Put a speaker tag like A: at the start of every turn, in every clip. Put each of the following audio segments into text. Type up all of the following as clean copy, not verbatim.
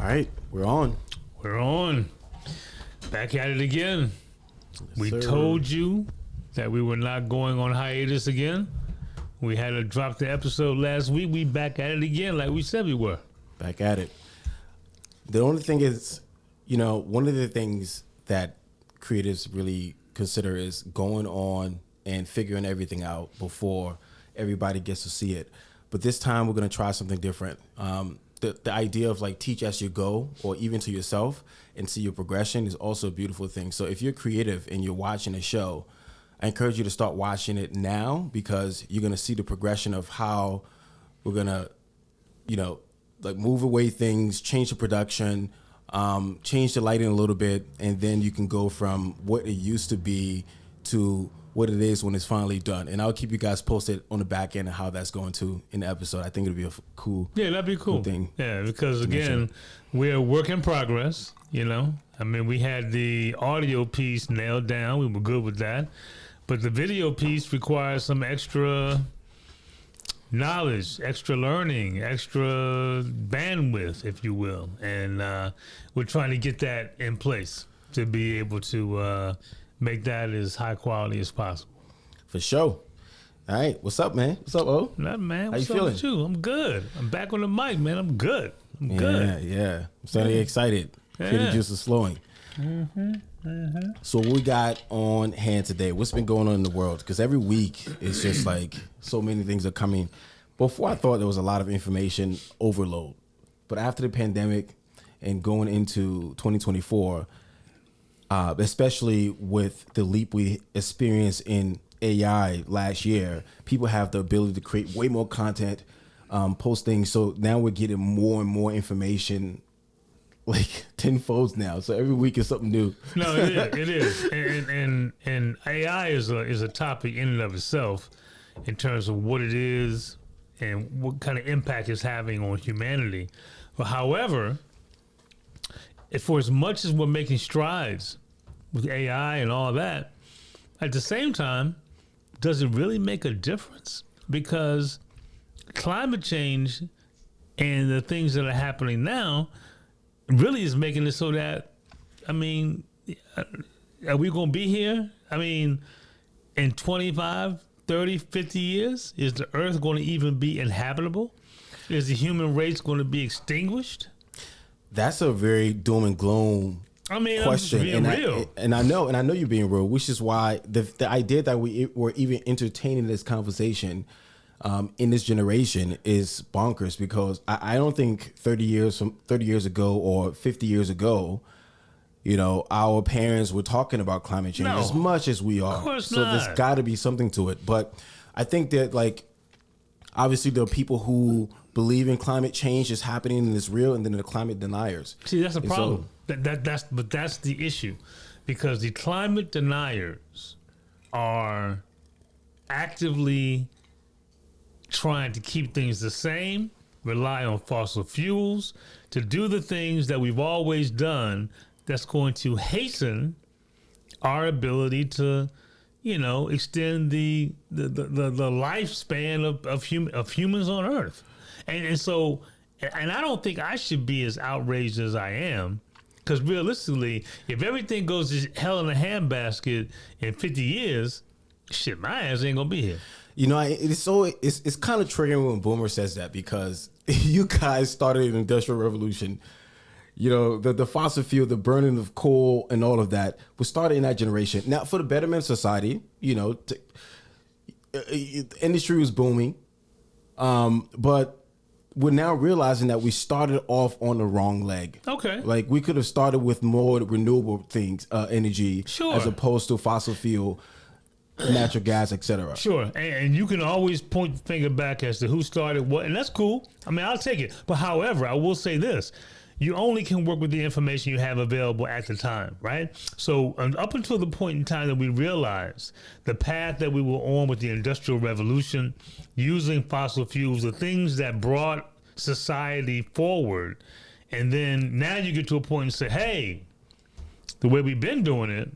A: All right, we're on.
B: We're on. Back at it again.
A: Yes,
B: we
A: sir.
B: told you that we were not going on hiatus again. We had to drop the episode last week. We back at it again like we said we were.
A: Back at it. The only thing is, one of the things that creatives really consider is going on and figuring everything out before everybody gets to see it. But this time we're going to try something different. The idea of like teach as you go, or even to yourself and see your progression, is also a beautiful thing. So if you're creative and you're watching a show, I encourage you to start watching it now, because you're going to see the progression of how we're going to, like move away things, change the production, change the lighting a little bit, and then you can go from what it used to be to what it is when it's finally done. And I'll keep you guys posted on the back end of how that's going to in the episode. I think it'll be a cool
B: that'd be cool
A: thing.
B: Yeah, because again, we're a work in progress, I mean, we had the audio piece nailed down. We were good with that. But the video piece requires some extra knowledge, extra learning, extra bandwidth, if you will. And we're trying to get that in place to be able to make that as high quality as possible.
A: For sure. All right. What's up, man? What's up, O?
B: Nothing, man. What's
A: How you
B: up with you? I'm good. I'm back on the mic, man. I'm good. I'm good.
A: Yeah. I'm starting to get excited. Creative juice is flowing. So what we got on hand today? What's been going on in the world? Because every week it's just like so many things are coming. Before, I thought there was a lot of information overload. But after the pandemic and going into 2024, especially with the leap we experienced in AI last year, people have the ability to create way more content, post things. So now we're getting more and more information, like tenfold now. So every week is something new.
B: No, it is. And AI is a topic in and of itself in terms of what it is and what kind of impact it's having on humanity. But however, for as much as we're making strides with AI and all that, at the same time, does it really make a difference? Because climate change and the things that are happening now really is making it so that, I mean, are we going to be here? I mean, in 25, 30, 50 years, is the earth going to even be inhabitable? Is the human race going to be extinguished?
A: That's a very doom and gloom question.
B: I'm being real.
A: I know you're being real, which is why the idea that we were even entertaining this conversation in this generation is bonkers, because I don't think 30 years ago or 50 years ago, our parents were talking about climate change as much as we are.
B: Of course
A: so
B: not.
A: There's got to be something to it. But I think that, like, obviously there are people who believe in climate change is happening and it's real, and then the climate deniers.
B: See, that's a problem. That's the issue, because the climate deniers are actively trying to keep things the same, rely on fossil fuels to do the things that we've always done. That's going to hasten our ability to, extend the lifespan of humans on Earth, and so I don't think I should be as outraged as I am, because realistically, if everything goes to hell in a handbasket in 50 years, shit, my ass ain't gonna be here.
A: It's kind of triggering when Boomer says that, because you guys started an industrial revolution. The fossil fuel, the burning of coal and all of that was started in that generation. Now, for the betterment of society, industry was booming. But we're now realizing that we started off on the wrong leg.
B: Okay.
A: Like, we could have started with more renewable things, energy,
B: sure,
A: as opposed to fossil fuel, natural gas, etc.
B: Sure, and you can always point the finger back as to who started what, and that's cool. I mean, I'll take it. But however, I will say this. You only can work with the information you have available at the time, right? So up until the point in time that we realized the path that we were on with the Industrial Revolution, using fossil fuels, the things that brought society forward, and then now you get to a point and say, hey, the way we've been doing it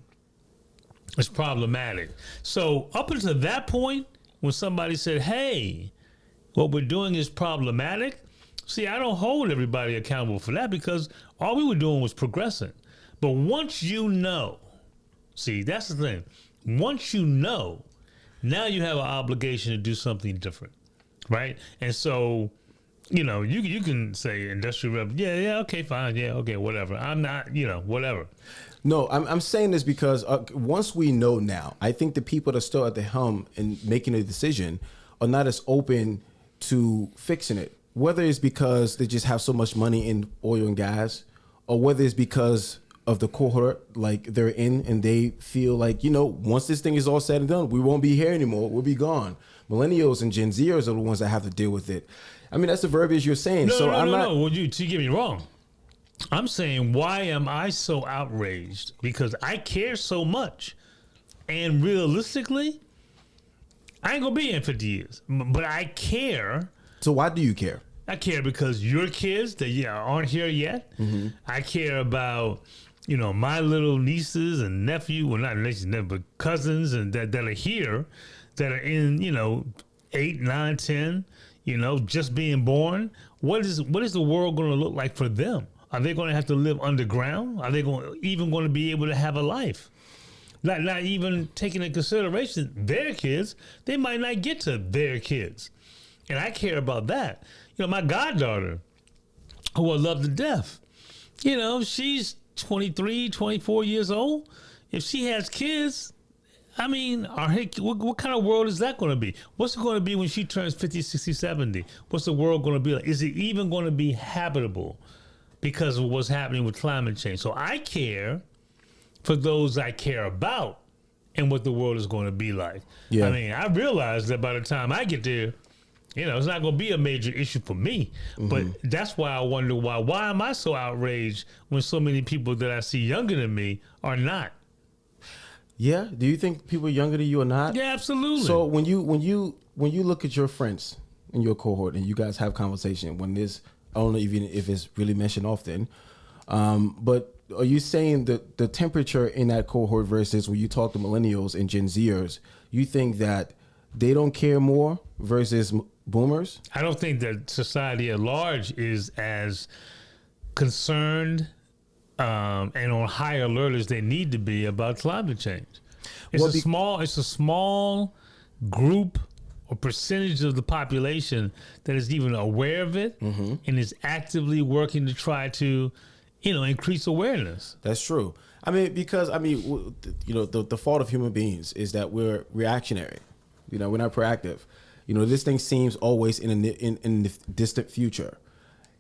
B: is problematic. So up until that point, when somebody said, hey, what we're doing is problematic, See, I don't hold everybody accountable for that because all we were doing was progressing. But once you know, see, that's the thing. Once you know, now you have an obligation to do something different, right? And so, you can say industrial revolution. Yeah, okay, fine. Yeah, okay, whatever. I'm not, whatever.
A: No, I'm saying this because once we know now, I think the people that are still at the helm and making a decision are not as open to fixing it. Whether it's because they just have so much money in oil and gas, or whether it's because of the cohort like they're in and they feel like, once this thing is all said and done, we won't be here anymore. We'll be gone. Millennials and Gen Zers are the ones that have to deal with it. I mean, that's the verbiage you're saying.
B: No,
A: so
B: no,
A: I'm
B: no,
A: not.
B: no. Well, you get me wrong. I'm saying, why am I so outraged? Because I care so much. And realistically, I ain't going to be in 50 years. But I care.
A: So why do you care?
B: I care because your kids that aren't here yet. Mm-hmm. I care about, my little nieces and nephew, well, not nieces, but cousins and that are here, that are in, 8, 9, 10, just being born. What is the world going to look like for them? Are they going to have to live underground? Are they even going to be able to have a life? Not even taking into consideration their kids. They might not get to their kids. And I care about that. My goddaughter, who I love to death, she's 23, 24 years old. If she has kids, I mean, what kind of world is that going to be? What's it going to be when she turns 50, 60, 70? What's the world going to be like? Is it even going to be habitable because of what's happening with climate change? So I care for those I care about and what the world is going to be like. Yeah. I mean, I realize that by the time I get there, it's not going to be a major issue for me. Mm-hmm. But that's why I wonder why am I so outraged when so many people that I see younger than me are not?
A: Yeah. Do you think people younger than you are not?
B: Yeah, absolutely.
A: So when you look at your friends in your cohort and you guys have conversation when this, I don't know even if it's really mentioned often, but are you saying that the temperature in that cohort versus when you talk to millennials and Gen Zers, you think that they don't care more versus boomers?
B: I don't think that society at large is as concerned and on high alert as they need to be about climate change. It's a small group or percentage of the population that is even aware of it and is actively working to try to, increase awareness.
A: That's true. I mean, because the fault of human beings is that we're reactionary. We're not proactive. This thing seems always in the distant future.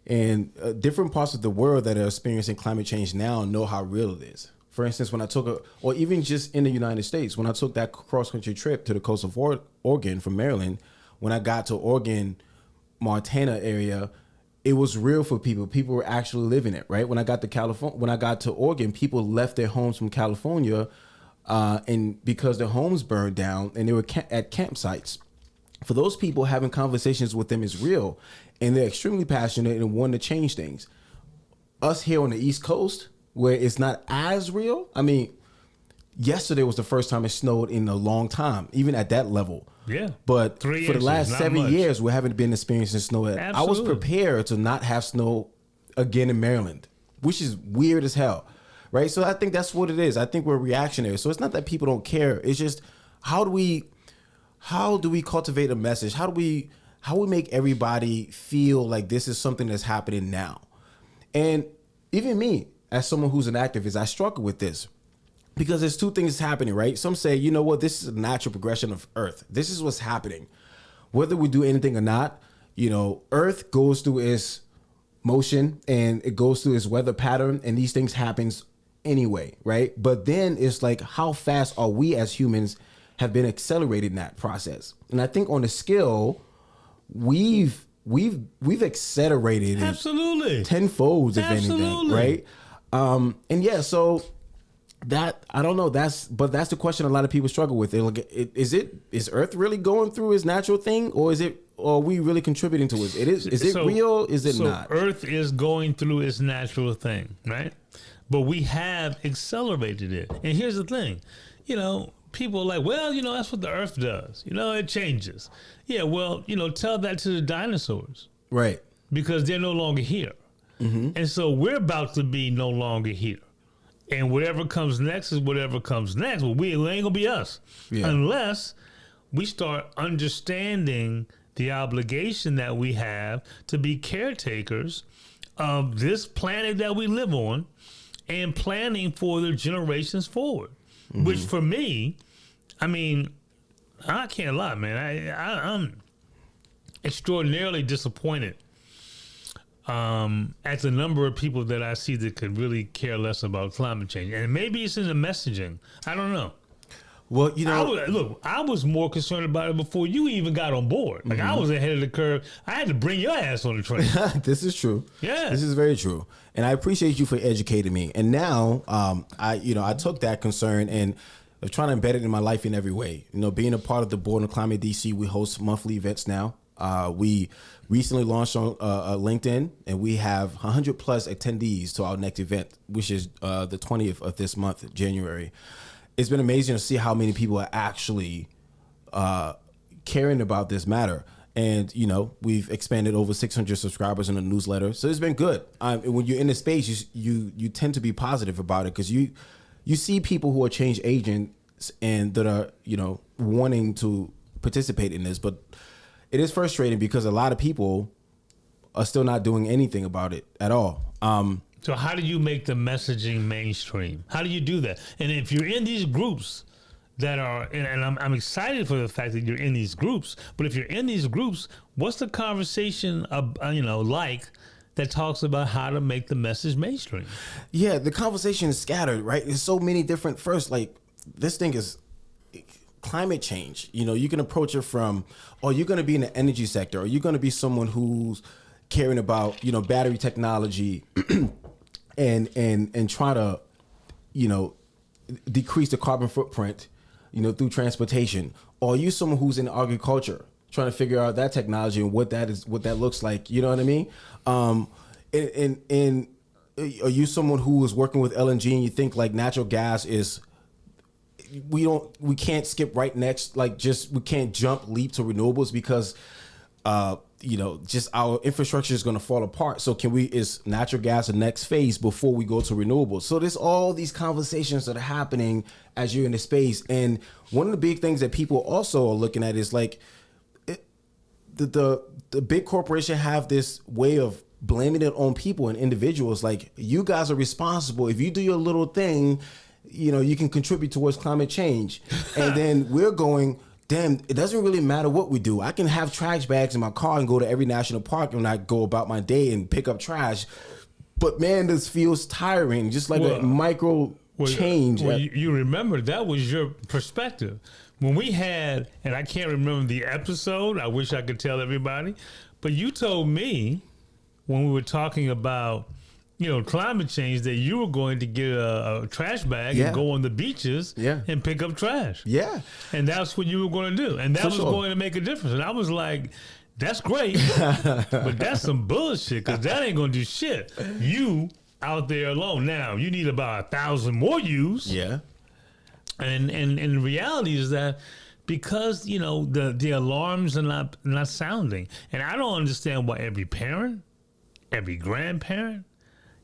A: And different parts of the world that are experiencing climate change now know how real it is. For instance, when I took or even just in the United States, when I took that cross-country trip to the coast of Oregon from Maryland, when I got to Oregon, Montana area, it was real for people. People were actually living it, right? When I got to Oregon, people left their homes from California and because their homes burned down and they were at campsites. For those people, having conversations with them is real, and they're extremely passionate and want to change things. Us here on the East Coast, where it's not as real. I mean, yesterday was the first time it snowed in a long time, even at that level.
B: Yeah.
A: But for the last 7 years, we haven't been experiencing snow. I was prepared to not have snow again in Maryland, which is weird as hell, right? So I think that's what it is. I think we're reactionary. So it's not that people don't care. It's just how do we cultivate a message? How we make everybody feel like this is something that's happening now? And even me, as someone who's an activist, I struggle with this because there's two things happening, right? Some say, you know what, this is a natural progression of Earth. This is what's happening. Whether we do anything or not, Earth goes through its motion and it goes through its weather pattern, and these things happens anyway, right? But then it's like, how fast are we as humans have been accelerating that process? And I think on the scale, we've accelerated
B: absolutely
A: tenfold, if anything, right? And yeah, so that I don't know. That's the question a lot of people struggle with. Is Earth really going through its natural thing, or are we really contributing to it? Is it real? Is it not?
B: Earth is going through its natural thing, right? But we have accelerated it. And here's the thing, people are like, well, that's what the Earth does. It changes. Yeah, well, tell that to the dinosaurs.
A: Right.
B: because they're no longer here. And so we're about to be no longer here. And whatever comes next is whatever comes next. Well, it ain't gonna be us unless we start understanding the obligation that we have to be caretakers of this planet that we live on and planning for the generations forward. Which for me, I mean, I can't lie, man. I'm extraordinarily disappointed at the number of people that I see that could really care less about climate change. And maybe it's in the messaging. I don't know.
A: Well, you know,
B: I was more concerned about it before you even got on board. Like I was ahead of the curve. I had to bring your ass on the train.
A: This is true.
B: Yeah,
A: this is very true, and I appreciate you for educating me. And now, I took that concern and I'm trying to embed it in my life in every way. You know, being a part of the Board on Climate DC, we host monthly events now. We recently launched on LinkedIn, and we have 100 plus attendees to our next event, which is the 20th of this month, January. It's been amazing to see how many people are actually caring about this matter. And, you know, we've expanded over 600 subscribers in the newsletter. So it's been good. When you're in the space, you tend to be positive about it because you see people who are change agents and that are, you know, wanting to participate in this. But it is frustrating because a lot of people are still not doing anything about it at all.
B: So how do you make the messaging mainstream? How do you do that? And if you're in these groups that are, and I'm excited for the fact that you're in these groups, but if you're in these groups, what's the conversation, like that talks about how to make the message mainstream?
A: Yeah, the conversation is scattered, right? There's so many different, first, like this thing is climate change. You know, you can approach it from, oh, you're going to be in the energy sector, or you're going to be someone who's caring about, you know, battery technology and try to, you know, decrease the carbon footprint, you know, through transportation. Or are you someone who's in agriculture, trying to figure out that technology and what that looks like? You know what I mean? And are you someone who is working with LNG and you think like natural gas is, we can't skip right next, like just we can't leap to renewables because you know, just our infrastructure is going to fall apart. So is natural gas the next phase before we go to renewables? So there's all these conversations that are happening as you're in the space. And one of the big things that people also are looking at is like the big corporation have this way of blaming it on people and individuals. Like, you guys are responsible. If you do your little thing, you know, you can contribute towards climate change. And then we're going, damn, it doesn't really matter what we do. I can have trash bags in my car and go to every national park and I go about my day and pick up trash. But man, this feels tiring, just like a micro change.
B: Well, you remember that was your perspective. When we had, and I can't remember the episode, I wish I could tell everybody, but you told me when we were talking about, you know, climate change, that you were going to get a trash bag and go on the beaches and pick up trash. Yeah. And that's what you were going to do. And that was going to make a difference. And I was like, that's great, but that's some bullshit, because that ain't going to do shit. You out there alone. Now, you need about 1,000 more yous. Yeah. And the reality is that because, you know, the alarms are not sounding. And I don't understand why every parent, every grandparent,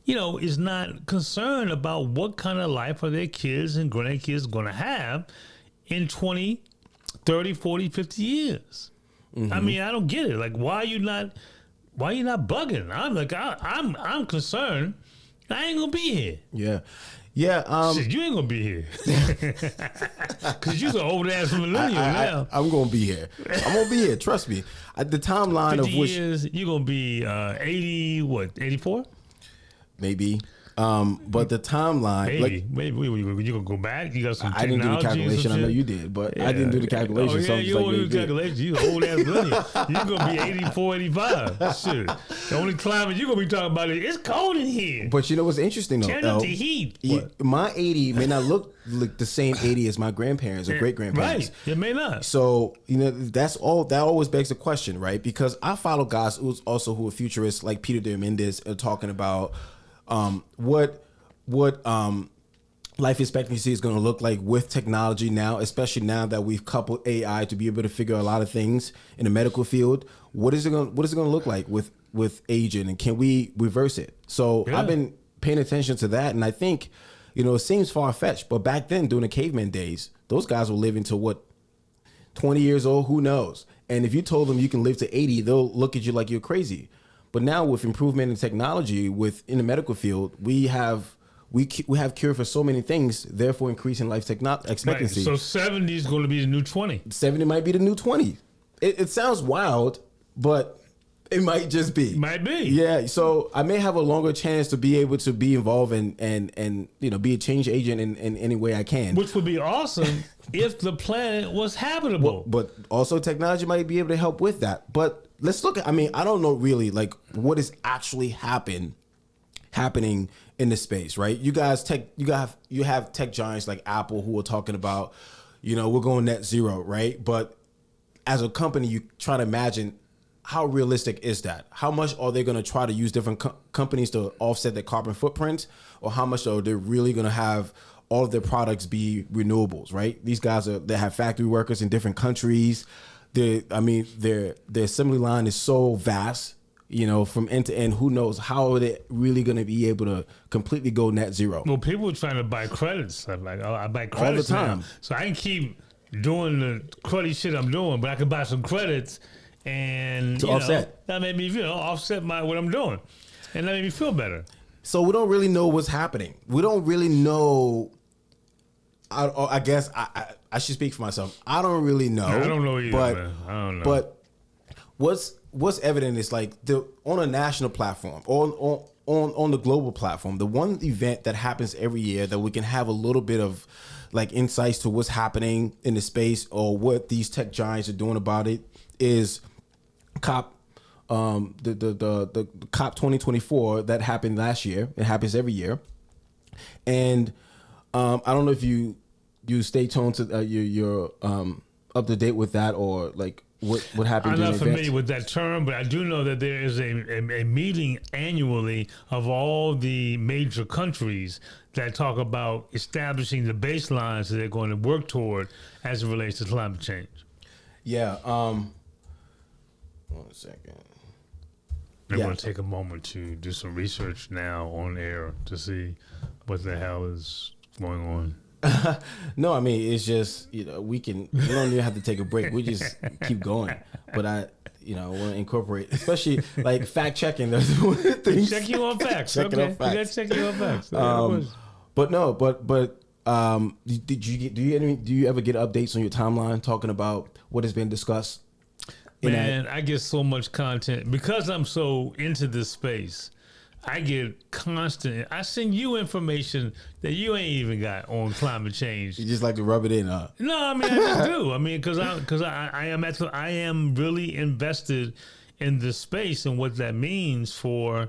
B: you know, is not concerned about what kind of life are their kids and grandkids going to have in 20, 30, 40, 50 years. Mm-hmm. I mean, I don't get it. Like, why are you not bugging? I'm like, I'm concerned. I ain't gonna be here. Yeah. Yeah. Shit, you ain't gonna be here. Cause you's an old ass millennial now.
A: I'm gonna be here. I'm gonna be here. Trust me. The timeline
B: 50
A: of which
B: years, you're gonna be 84?
A: Maybe. But the timeline,
B: maybe you gonna go back. You got some.
A: I didn't do the calculation. I know you did, but I didn't do the calculation.
B: Oh, yeah, you don't do the calculation. You old ass millennial. You're gonna be 84, 85. Shit. The only climate you're gonna be talking about is it's cold in here.
A: But you know what's interesting though?
B: Turn up the heat.
A: My 80 may not look like the same 80 as my grandparents or great grandparents.
B: Right. It may not.
A: So you know that's all. That always begs the question, right? Because I follow guys who are futurists like Peter Diamandis are talking about. What life expectancy is going to look like with technology now, especially now that we've coupled AI to be able to figure a lot of things in the medical field. What is it going to look like with with aging, and can we reverse it? So I've been paying attention to that, and I think, it seems far fetched, but back then during the caveman days, those guys were living to what, 20 years old, who knows? And if you told them you can live to 80, they'll look at you like you're crazy. But now with improvement in technology, in the medical field, we have cure for so many things, therefore increasing life expectancy.
B: Right. So 70 is going to be the new 20.
A: 70 might be the new 20. It sounds wild, but it might just be.
B: Might be.
A: Yeah. So I may have a longer chance to be able to be involved and be a change agent in any way I can.
B: Which would be awesome if the planet was habitable.
A: But also technology might be able to help with that. But let's look at, I don't know really like what is actually happening in this space, right? You have tech giants like Apple who are talking about, we're going net zero, right? But as a company, you try to imagine, how realistic is that? How much are they going to try to use different companies to offset their carbon footprint, or how much are they really going to have all of their products be renewables? Right? These guys they have factory workers in different countries. Their assembly line is so vast, from end to end. Who knows how are they really going to be able to completely go net zero?
B: Well, people are trying to buy credits. I'm like, I buy credits
A: all the time,
B: now, so I can keep doing the cruddy shit I'm doing, but I can buy some credits. And
A: to offset.
B: That made me, offset what I'm doing. And that made me feel better.
A: So we don't really know what's happening. We don't really know. I guess I should speak for myself. I don't really know.
B: I don't know either, man. I don't know.
A: But what's evident is like on a national platform, on the global platform, the one event that happens every year that we can have a little bit of like insights to what's happening in the space or what these tech giants are doing about it is COP, the COP 2024 that happened last year. It happens every year, and I don't know if you stay tuned to you're up to date with that, or like what happened.
B: I'm not familiar with that term, but I do know that there is a meeting annually of all the major countries that talk about establishing the baselines that they're going to work toward as it relates to climate change.
A: Yeah. 1 second.
B: I'm going to take a moment to do some research now on air to see what the hell is going on.
A: No, it's just, we don't even have to take a break. We just keep going. But I want to incorporate, especially like fact checking those things.
B: Check you on facts. Okay. You got to check you on facts.
A: Do you ever get updates on your timeline talking about what has been discussed?
B: Man, I get so much content because I'm so into this space. I get constant. I send you information that you ain't even got on climate change.
A: You just like to rub it in, huh?
B: No, I just do. Because I am really invested in this space and what that means for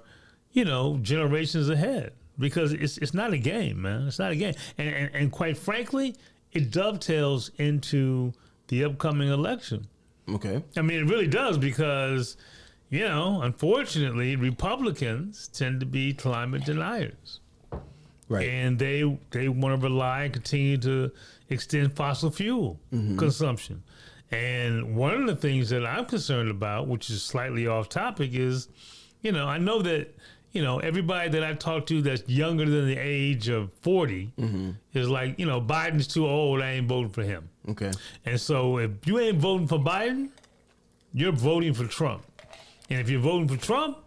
B: generations ahead. Because it's not a game, man. It's not a game, and quite frankly, it dovetails into the upcoming election.
A: Okay.
B: It really does because, unfortunately, Republicans tend to be climate deniers.
A: Right.
B: And they want to rely and continue to extend fossil fuel consumption. And one of the things that I'm concerned about, which is slightly off topic, is, I know that, everybody that I talk to that's younger than the age of 40 is like, Biden's too old, I ain't voting for him.
A: Okay.
B: And so if you ain't voting for Biden, you're voting for Trump. And if you're voting for Trump,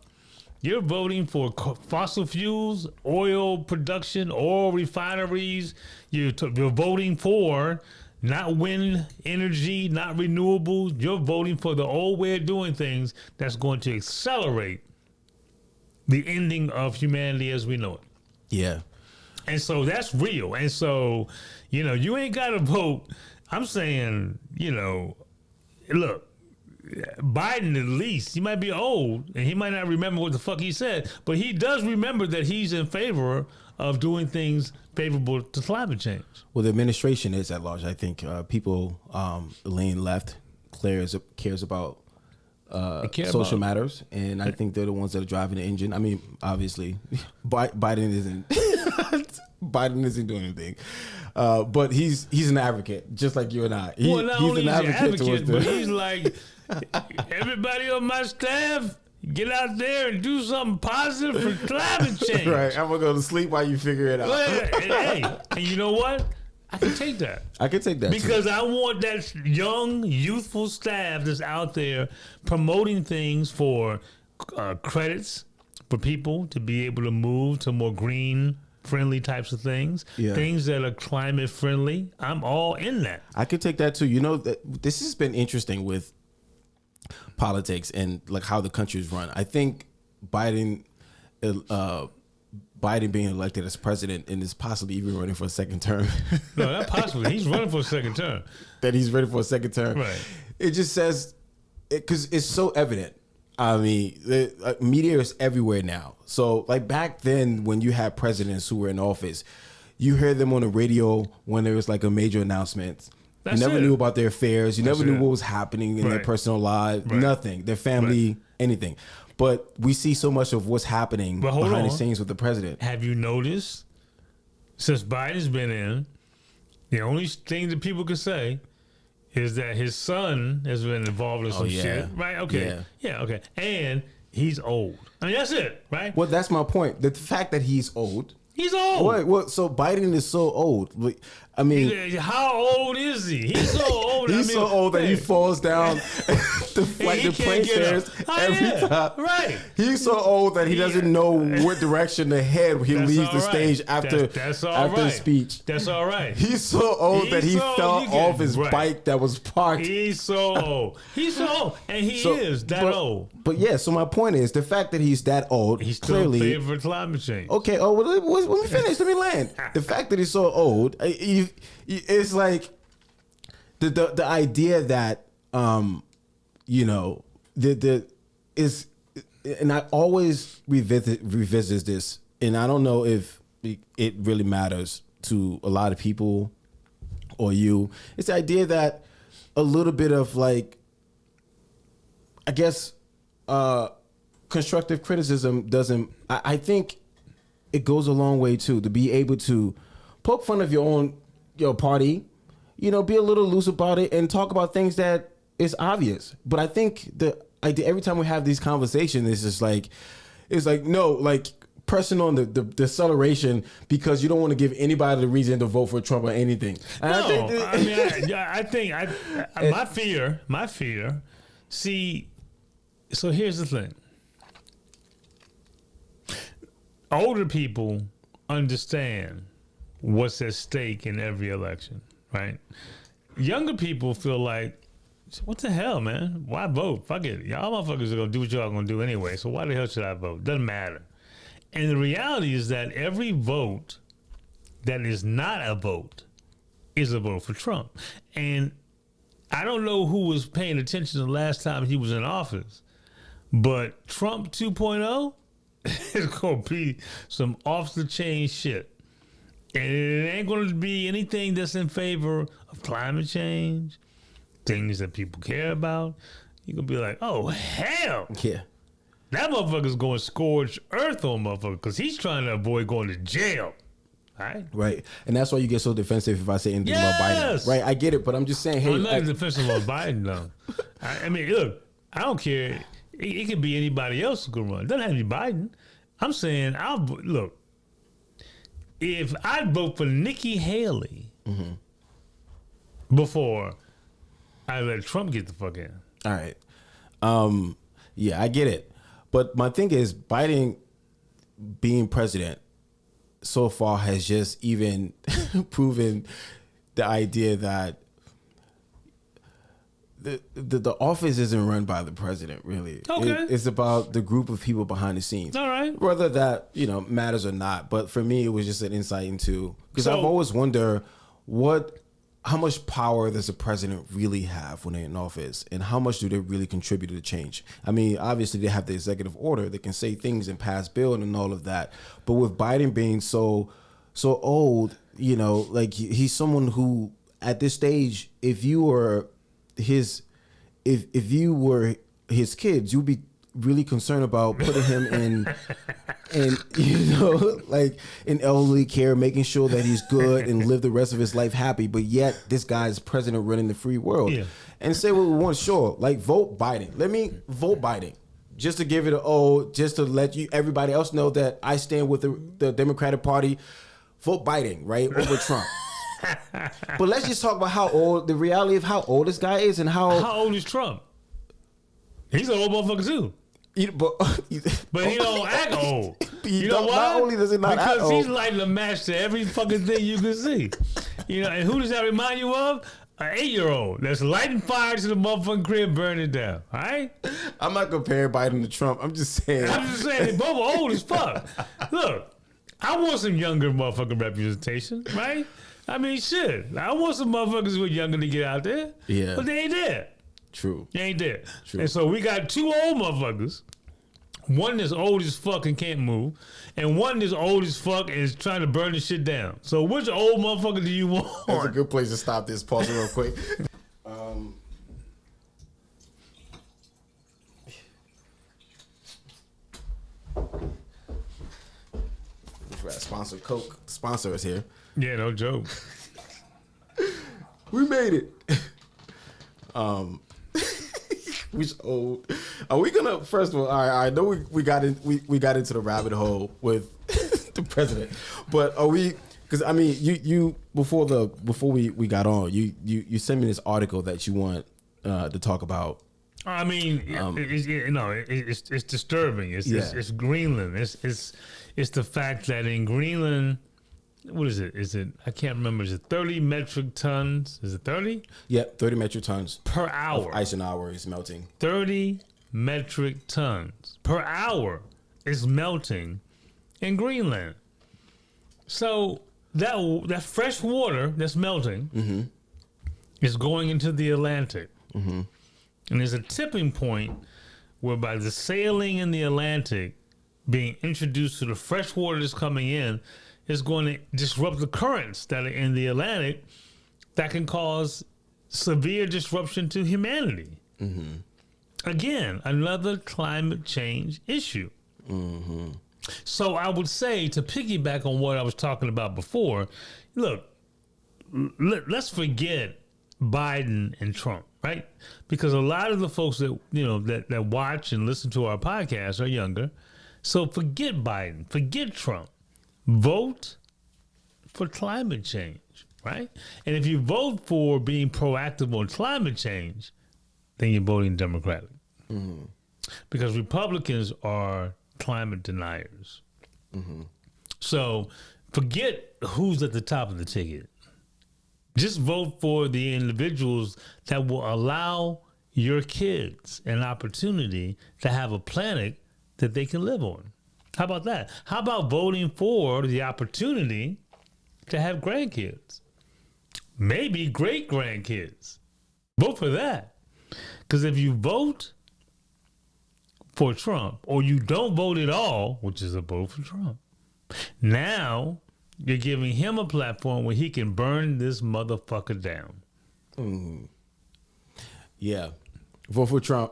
B: you're voting for fossil fuels, oil production, oil refineries. You're voting for not wind energy, not renewables. You're voting for the old way of doing things that's going to accelerate the ending of humanity as we know it.
A: Yeah.
B: And so that's real. And so, you ain't got to vote. I'm saying, look, Biden at least, he might be old and he might not remember what the fuck he said, but he does remember that he's in favor of doing things favorable to climate change.
A: Well, the administration is at large. I think people lean left cares about social matters, and I think they're the ones that are driving the engine. Obviously, Biden isn't doing anything, but he's an advocate, just like you and I. He's an advocate,
B: but he's like everybody on my staff. get out there and do something positive for climate change.
A: Right. I'm gonna go to sleep while you figure it out.
B: And you know what? I can take that.
A: I can take that
B: because
A: too.
B: I want that young, youthful staff that's out there promoting things for credits for people to be able to move to more green friendly types of things, things that are climate friendly. I'm all in that.
A: I could take that too. You know, this has been interesting with politics and like how the country is run. I think Biden being elected as president and is possibly even running for a second term.
B: No, not possibly. He's running for a second term.
A: That he's ready for a second term.
B: Right.
A: It just says, because it's so evident. I mean, the media is everywhere now. So like back then when you had presidents who were in office, you heard them on the radio when there was like a major announcement. You never knew about their affairs. You never knew what was happening in their personal lives. Nothing. Their family, anything. But we see so much of what's happening behind the scenes with the president.
B: Have you noticed, since Biden's been in, the only thing that people could say is that his son has been involved in some shit. Right? Okay. Yeah, okay. And he's old. I mean, that's it, right?
A: Well, that's my point. The fact that he's old.
B: He's old.
A: Wait, well, so Biden is so old. I mean,
B: how old is he? He's so old.
A: He's so old that he falls down the plane stairs every time.
B: Right.
A: He's so old that he doesn't know what direction to head when he leaves the stage after the speech.
B: That's all right.
A: He's so old that he fell off his bike that was parked.
B: He's so old. He's so old, and he is that old.
A: But yeah, so my point is the fact that he's that old.
B: He's still in favor of climate change.
A: Okay. Oh, well, let me finish. Let me land. The fact that he's so old, it's like the idea that you know the is, and I always revisit this, and I don't know if it really matters to a lot of people or you. It's the idea that a little bit of like, I guess, constructive criticism doesn't. I think it goes a long way too, to be able to poke fun of your party, you know, be a little loose about it and talk about things that is obvious. But I think every time we have these conversations, it's just like, no, like pressing on the acceleration because you don't want to give anybody the reason to vote for Trump or anything. And
B: I think my fear. See, so here's the thing. Older people understand what's at stake in every election, right? Younger people feel like, what the hell, man? Why vote? Fuck it. Y'all motherfuckers are going to do what y'all going to do anyway, so why the hell should I vote? Doesn't matter. And the reality is that every vote that is not a vote is a vote for Trump. And I don't know who was paying attention the last time he was in office, but Trump 2.0 is going to be some off-the-chain shit. And it ain't going to be anything that's in favor of climate change, things that people care about. You're going to be like, oh, hell.
A: Yeah.
B: That motherfucker's going to scorch earth on motherfucker because he's trying to avoid going to jail.
A: Right. And that's why you get so defensive if I say anything about Biden. Right. I get it, but I'm just saying, hey.
B: I'm not defensive about Biden, though. I mean, look, I don't care. It could be anybody else who can run. It doesn't have to be Biden. I'm saying, look, if I vote for Nikki Haley before I let Trump get the fuck in.
A: All right. Yeah, I get it. But my thing is, Biden being president so far has just even proven the idea that the office isn't run by the president, really.
B: Okay.
A: It's about the group of people behind the scenes.
B: All right.
A: Whether that, matters or not. But for me, it was just an insight into, because I've always wondered how much power does the president really have when they're in office, and how much do they really contribute to the change? I mean, obviously they have the executive order, they can say things and pass bill and all of that. But with Biden being so old, like he's someone who at this stage, if you were his kids, you'd be really concerned about putting him in like in elderly care, making sure that he's good and live the rest of his life happy. But yet this guy's president running the free world. And say what we want, sure, like vote Biden. Let me vote Biden. just to give it just to let everybody else know that I stand with the Democratic Party. Vote Biden, right, over Trump. But let's just talk about the reality of how old this guy is and how
B: old is Trump? He's an old motherfucker too. But he don't act old. You know why?
A: Not only does he not act old,
B: because he's lighting a match to every fucking thing you can see. And who does that remind you of? An 8-year-old that's lighting fire to the motherfucking crib, burning it down. All right?
A: I'm not comparing Biden to Trump. I'm just saying
B: they both are old as fuck. Look, I want some younger motherfucking representation, right? I mean, shit. I want some motherfuckers who are younger to get out there.
A: Yeah.
B: But they ain't there.
A: True.
B: They ain't there.
A: True.
B: And so we got 2 old motherfuckers. One that's old as fuck and can't move, and one that's old as fuck and is trying to burn the shit down. So which old motherfucker do you want?
A: That's a good place to stop this. Pause it real quick. Sponsor Coke. Sponsor is here.
B: Yeah, no joke.
A: We made it. Which old? Are we gonna? First of all, I know we got into the rabbit hole with the president, but are we? Because I mean, you before we got on, you sent me this article that you want to talk about.
B: I mean, it's disturbing. It's Greenland. It's the fact that in Greenland, what is it? Is it? I can't remember. Is it 30 metric tons? Is it 30?
A: Yep, 30 metric tons
B: per hour.
A: Ice an hour is melting.
B: 30 metric tons per hour is melting in Greenland. So that fresh water that's melting is going into the Atlantic. Mm-hmm. And there's a tipping point whereby the sailing in the Atlantic being introduced to the fresh water that's coming in is going to disrupt the currents that are in the Atlantic that can cause severe disruption to humanity. Mm-hmm. Again, another climate change issue. Mm-hmm. So I would say, to piggyback on what I was talking about before, look, let's forget Biden and Trump, right? Because a lot of the folks that that watch and listen to our podcast are younger. So forget Biden, forget Trump. Vote for climate change, right? And if you vote for being proactive on climate change, then you're voting Democratic. Mm-hmm. Because Republicans are climate deniers. Mm-hmm. So forget who's at the top of the ticket. Just vote for the individuals that will allow your kids an opportunity to have a planet that they can live on. How about that? How about voting for the opportunity to have grandkids? Maybe great grandkids. Vote for that. Because if you vote for Trump, or you don't vote at all, which is a vote for Trump, now you're giving him a platform where he can burn this motherfucker down.
A: Mm. Yeah. Vote for Trump.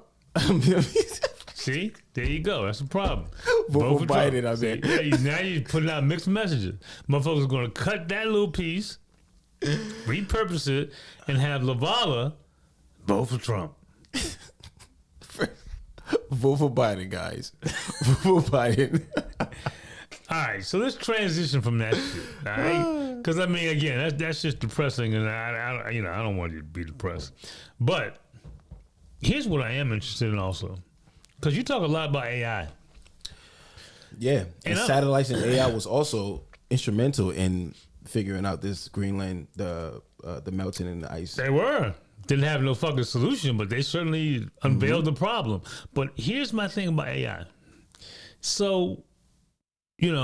B: See? There you go. That's the problem.
A: Vote for Biden,
B: Trump.
A: I mean.
B: Yeah, now you're putting out mixed messages. Motherfuckers are going to cut that little piece, repurpose it, and have Lavala vote for Trump.
A: Vote for Biden, guys. Vote for Biden.
B: All right, so let's transition from that shit, all right? Because, I mean, again, that's just depressing, and I don't want you to be depressed. But here's what I am interested in also. Because you talk a lot about AI.
A: Yeah, and satellites and AI was also instrumental in figuring out this Greenland, the melting in the ice.
B: They were. Didn't have no fucking solution, but they certainly unveiled the problem. But here's my thing about AI. So, you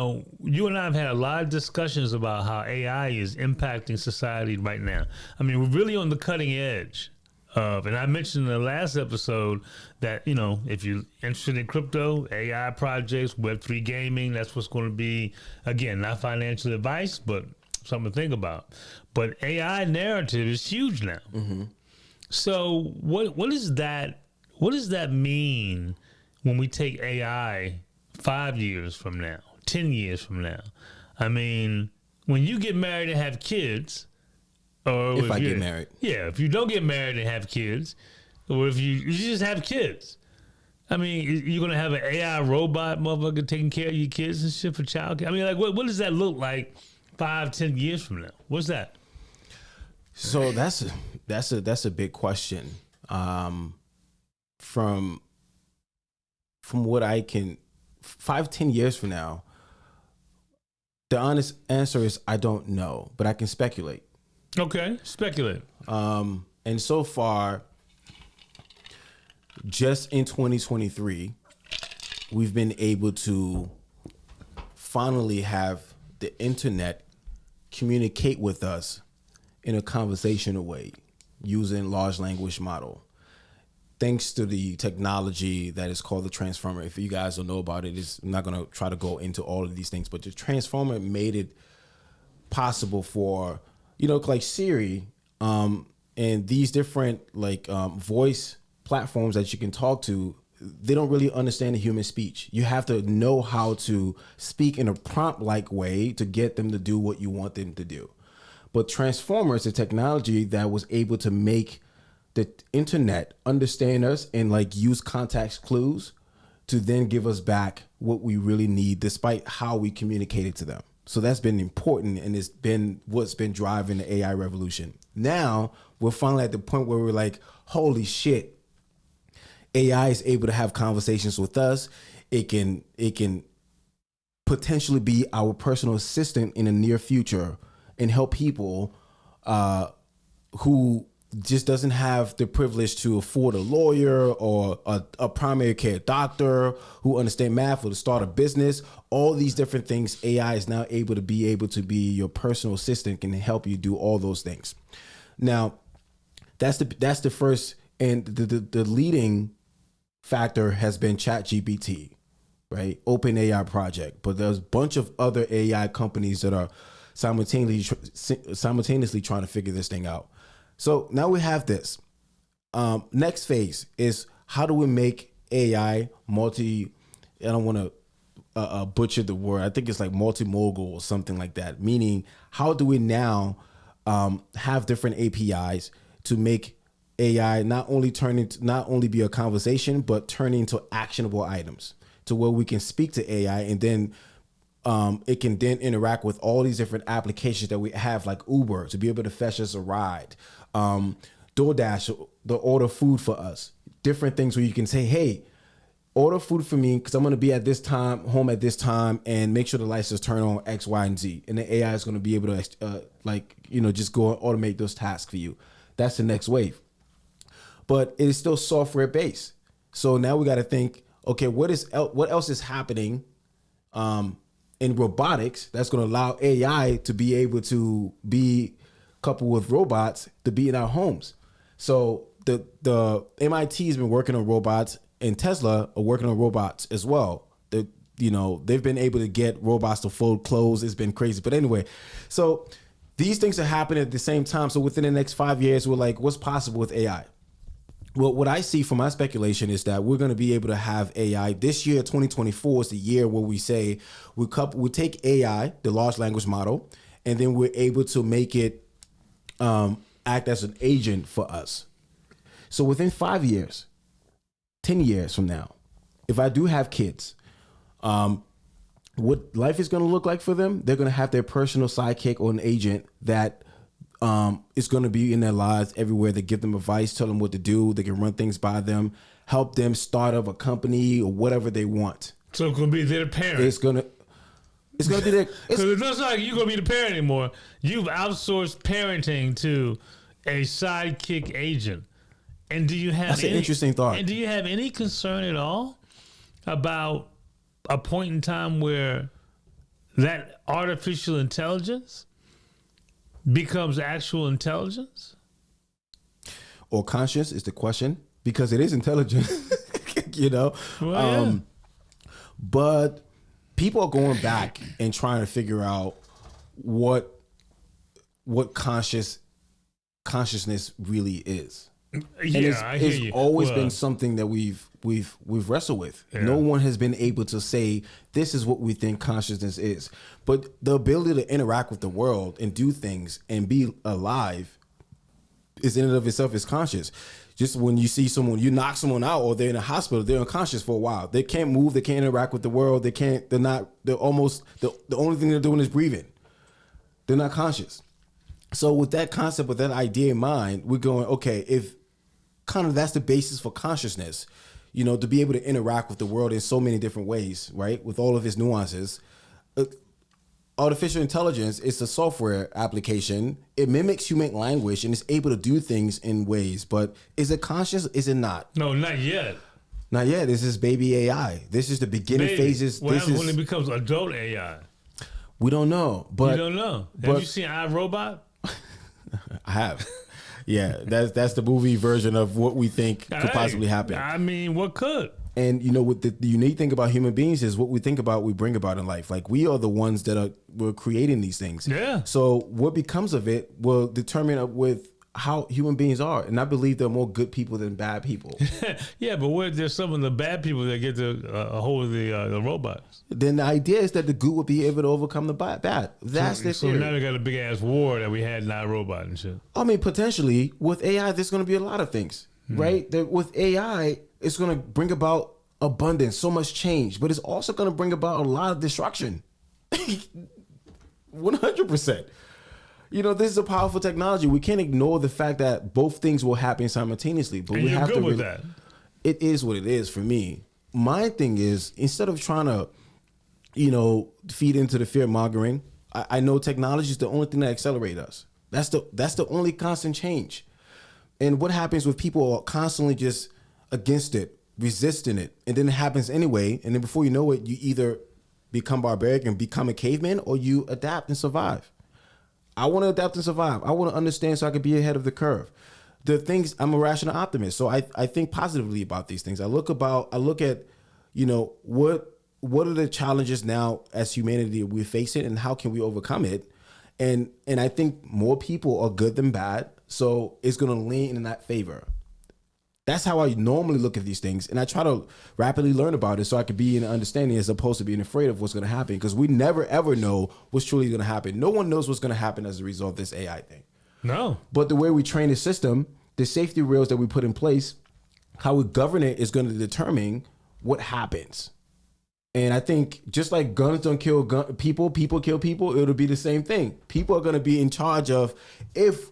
B: and I have had a lot of discussions about how AI is impacting society right now. I mean, we're really on the cutting edge of, and I mentioned in the last episode that, if you're interested in crypto, AI projects, Web3 gaming, that's what's going to be, again, not financial advice, but something to think about. But AI narrative is huge now. Mm-hmm. So what does that mean when we take AI 5 years from now, 10 years from now? I mean, when you get married and have kids, or
A: if I get married.
B: Yeah, if you don't get married and have kids, or if you just have kids, I mean, you're gonna have an AI robot motherfucker taking care of your kids and shit for childcare. I mean, like, what does that look like 5, 10 years from now? What's that?
A: So that's a big question. From what I can, 5, 10 years from now, the honest answer is I don't know, but I can speculate.
B: Okay, speculate.
A: And so far, just in 2023, we've been able to finally have the internet communicate with us in a conversational way using large language model. Thanks to the technology that is called the transformer. If you guys don't know about it, I'm not going to try to go into all of these things, but the transformer made it possible for, like Siri, and these different voice platforms that you can talk to. They don't really understand the human speech. You have to know how to speak in a prompt-like way to get them to do what you want them to do. But Transformer is a technology that was able to make the internet understand us and use context clues to then give us back what we really need, despite how we communicated to them. So that's been important, and it's been what's been driving the AI revolution. Now we're finally at the point where we're like, holy shit, AI is able to have conversations with us. It can potentially be our personal assistant in the near future and help people who just doesn't have the privilege to afford a lawyer or a primary care doctor who understand math or to start a business. All these different things, AI is now able to be your personal assistant, can help you do all those things. Now, that's the first, and the leading factor has been ChatGPT, right? Open AI project, but there's a bunch of other AI companies that are simultaneously trying to figure this thing out. So now we have this. Next phase is, how do we make AI I don't want to butcher the word. I think it's like multimodal or something like that. Meaning, how do we now have different APIs to make AI not only be a conversation, but turn into actionable items, to where we can speak to AI and then it can then interact with all these different applications that we have, like Uber, to be able to fetch us a ride, DoorDash, to order food for us, different things where you can say, hey, order food for me because I'm going to be at this time, home at this time, and make sure the lights just turn on X, Y, and Z. And the AI is going to be able to, just go and automate those tasks for you. That's the next wave. But it is still software based. So now we got to think, okay, what else is happening in robotics that's going to allow AI to be able to be coupled with robots to be in our homes. So the MIT has been working on robots, and Tesla are working on robots as well. They've been able to get robots to fold clothes. It's been crazy. But anyway, so these things are happening at the same time. So within the next 5 years, we're like, what's possible with AI? Well, what I see from my speculation is that we're going to be able to have AI this year. 2024 is the year where we say we take AI, the large language model, and then we're able to make it act as an agent for us. So within 5 years, 10 years from now, if I do have kids, what life is going to look like for them, they're going to have their personal sidekick or an agent that is going to be in their lives everywhere. They give them advice, tell them what to do. They can run things by them, help them start up a company or whatever they want.
B: So it's going to be their parent.
A: It's going to be their...
B: Because it doesn't like you're going to be the parent anymore. You've outsourced parenting to a sidekick agent. And do you have...
A: That's an interesting thought.
B: And do you have any concern at all about a point in time where that artificial intelligence becomes actual intelligence?
A: Or conscious is the question, because it is intelligent, Well,
B: yeah.
A: But people are going back and trying to figure out what consciousness really is.
B: Yeah, I hear
A: it's
B: you.
A: always been something that we've wrestled with. Yeah. No one has been able to say this is what we think consciousness is. But the ability to interact with the world and do things and be alive is in and of itself is conscious. Just when you see someone, you knock someone out, or they're in a hospital, they're unconscious for a while. They can't move. They can't interact with the world. They're almost, the only thing they're doing is breathing. They're not conscious. So with that concept, with that idea in mind, we're going, okay, if kind of that's the basis for consciousness, to be able to interact with the world in so many different ways, right? With all of its nuances. Artificial intelligence is a software application. It mimics human language and is able to do things in ways. But is it conscious? Is it not?
B: No, not yet.
A: Not yet. This is baby AI. This is the beginning phases.
B: What happens when it becomes adult AI?
A: We don't know. But
B: you don't know. Have you seen iRobot?
A: I have. Yeah, that's the movie version of what we think could possibly happen.
B: I mean, what could?
A: And what the unique thing about human beings is what we think about, we bring about in life. Like, we are the ones that we're creating these things.
B: Yeah.
A: So what becomes of it will determine with how human beings are. And I believe there are more good people than bad people.
B: Yeah, but there's some of the bad people that get a hold of the robots.
A: Then the idea is that the good will be able to overcome the bad. That's the theory.
B: So now they got a big ass war that we had in iRobot and shit.
A: I mean, potentially with AI, there's going to be a lot of things, right? That with AI, it's going to bring about abundance, so much change, but it's also going to bring about a lot of destruction. 100%. This is a powerful technology. We can't ignore the fact that both things will happen simultaneously. But we have to.
B: With that.
A: It is what it is for me. My thing is, instead of trying to, feed into the fear mongering, I know technology is the only thing that accelerates us. That's the only constant change. And what happens with people are constantly just against it, resisting it, and then it happens anyway. And then before you know it, you either become barbaric and become a caveman, or you adapt and survive. I want to adapt and survive. I want to understand so I can be ahead of the curve. The things, I'm a rational optimist, so I think positively about these things. I look at, what are the challenges now as humanity we're facing, and how can we overcome it? And I think more people are good than bad, so it's going to lean in that favor. That's how I normally look at these things, and I try to rapidly learn about it so I can be in understanding as opposed to being afraid of what's going to happen, because we never ever know what's truly going to happen. No one knows what's going to happen as a result of this AI thing.
B: No.
A: But the way we train the system, the safety rails that we put in place, how we govern it is going to determine what happens. And I think just like guns don't kill people, people kill people, it'll be the same thing. People are going to be in charge of, if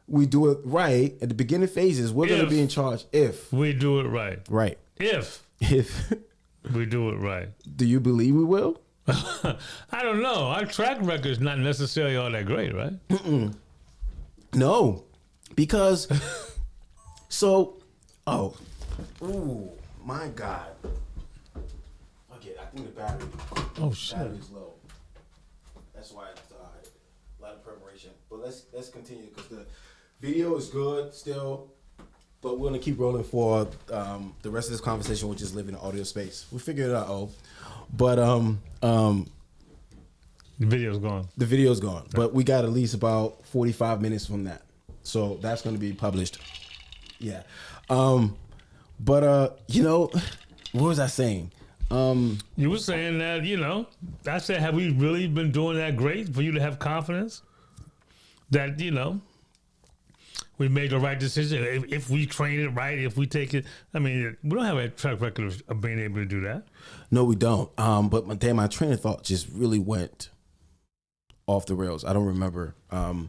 A: we do it right at the beginning phases, we're going to be in charge if
B: we do it right.
A: Right.
B: If we do it right.
A: Do you believe we will?
B: I don't know. Our track record is not necessarily all that great, right?
A: No, because my God. Okay, I think the battery.
B: Oh shit.
A: Battery's low. That's why it's a lot of preparation. But let's continue, because the video is good still, but we're gonna keep rolling for the rest of this conversation. We'll just live in the audio space. We figured it out. But the
B: video's gone.
A: The video's gone. But we got at least about 45 minutes from that, so that's gonna be published. Yeah. But what was I saying?
B: You were saying that, I said, have we really been doing that great for you to have confidence that, we made the right decision? If we train it right, if we take it, I mean, we don't have a track record of being able to do that.
A: No, we don't. But my train of thought just really went off the rails. I don't remember. Well,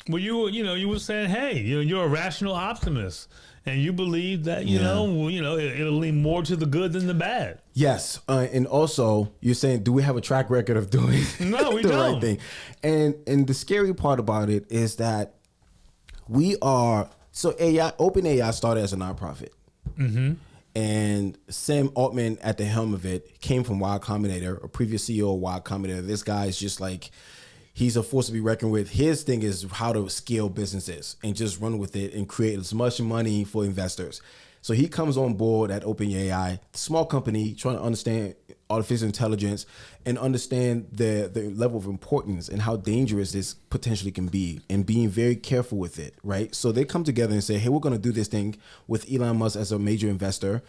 B: you were saying, hey, you're a rational optimist, and you believe that it'll lean more to the good than the bad.
A: Yes, and also you're saying, do we have a track record of doing
B: no, we
A: the
B: don't.
A: right thing? And the scary part about it is that we are OpenAI started as a nonprofit, and Sam Altman at the helm of it came from Y Combinator, a previous CEO of Y Combinator. This guy is just like, he's a force to be reckoned with. His thing is how to scale businesses and just run with it and create as much money for investors. So he comes on board at OpenAI, small company, trying to understand artificial intelligence and understand the level of importance and how dangerous this potentially can be, and being very careful with it, right? So they come together and say, hey, we're going to do this thing with Elon Musk as a major investor,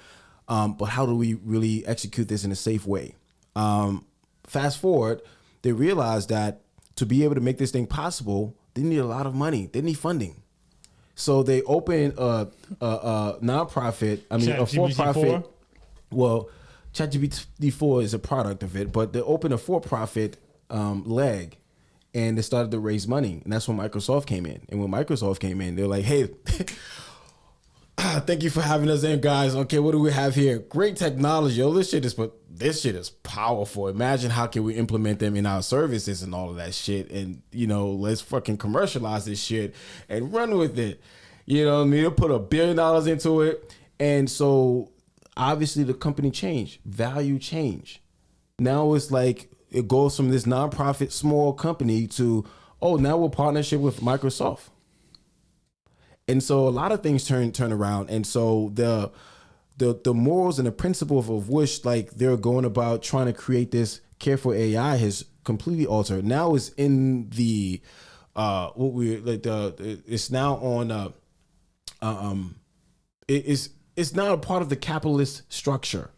A: but how do we really execute this in a safe way? Fast forward, they realize that to be able to make this thing possible, they need a lot of money. They need funding. So they open a nonprofit. I mean, a for-profit. Well, ChatGPT 4 is a product of it, but they opened a for-profit leg, and they started to raise money, and that's when Microsoft came in. And when Microsoft came in, they're like, "Hey, thank you for having us in, guys. Okay, what do we have here? Great technology. Oh, this shit is powerful. Imagine how can we implement them in our services and all of that shit. And let's fucking commercialize this shit and run with it. You know what I mean? They'll put $1 billion into it, and so obviously the company changed, value change. Now it's like it goes from this nonprofit small company to now we're partnership with Microsoft. And so a lot of things turn around. And so the morals and the principles of which like they're going about trying to create this careful AI has completely altered. Now it's in the it's now on it's now a part of the capitalist structure.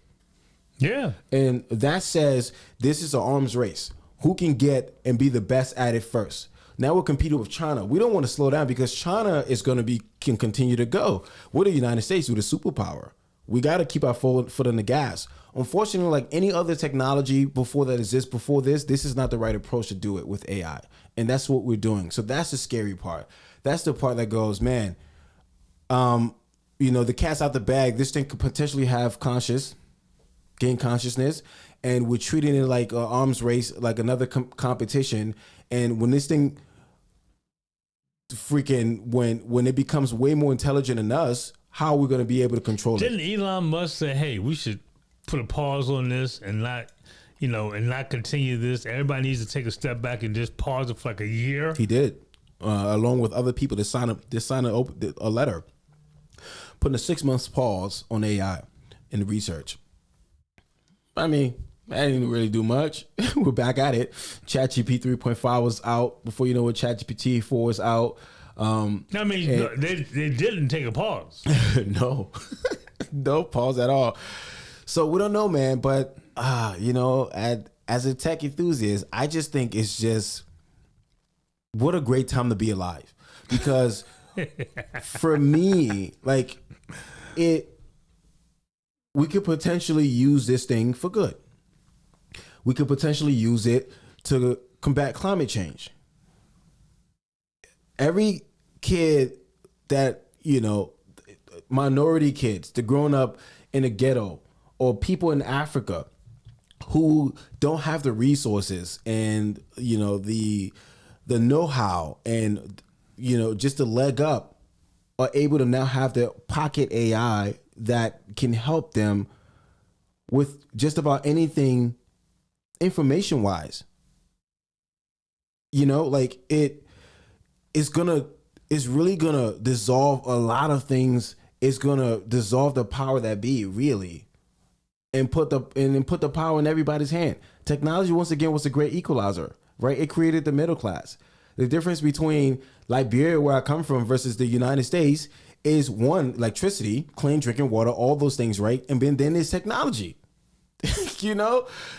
B: Yeah.
A: And that says this is an arms race. Who can get and be the best at it first? Now we're competing with China. We don't want to slow down because China is going to can continue to go. We're the United States. We're the superpower. We got to keep our foot on the gas. Unfortunately, like any other technology before this is not the right approach to do it with AI. And that's what we're doing. So that's the scary part. That's the part that goes, man, the cat's out the bag. This thing could potentially have gain consciousness, and we're treating it like an arms race, like another competition. And when this thing when it becomes way more intelligent than us, how are we going to be able to control it?
B: Didn't Elon Musk say, hey, we should put a pause on this and not continue this? Everybody needs to take a step back and just pause it for like a year.
A: He did, along with other people. They signed a letter putting a 6 months pause on AI in the research. I mean, that didn't really do much. We're back at it. ChatGPT 3.5 was out before you know what ChatGPT 4 is out.
B: They didn't take a pause.
A: No, no pause at all. So we don't know, man. But as a tech enthusiast, I just think it's just what a great time to be alive. Because for me, like we could potentially use this thing for good. We could potentially use it to combat climate change. Every kid that, minority kids, the grown up in a ghetto, or people in Africa who don't have the resources and, the know-how and, just the leg up, are able to now have their pocket AI that can help them with just about anything information wise. It's really gonna dissolve a lot of things. It's gonna dissolve the power that be, really, and put the power in everybody's hand. Technology, once again, was a great equalizer, right? It created the middle class. The difference between Liberia, where I come from, versus the United States is one, electricity, clean drinking water, all those things, right? And then there's technology.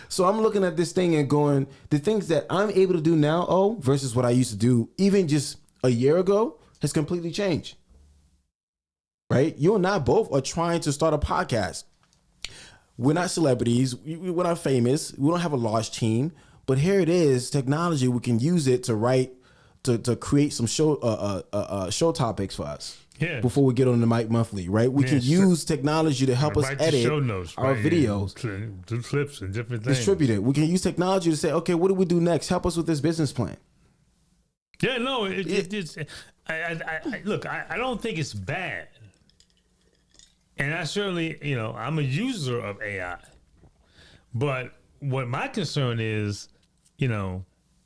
A: So I'm looking at this thing and going, the things that I'm able to do now, versus what I used to do even just a year ago, has completely changed. Right? You and I both are trying to start a podcast. We're not celebrities. We're not famous. We don't have a large team. But here it is, technology. We can use it to write, to create some show topics for us.
B: Yeah.
A: Before we get on the Mic Monthly, right? We can use technology to help us edit
B: show notes,
A: our videos,
B: do clips and different things.
A: Distribute it. We can use technology to say, okay, what do we do next? Help us with this business plan.
B: Yeah, no, it's. Look, I don't think it's bad, and I certainly, I'm a user of AI, but what my concern is,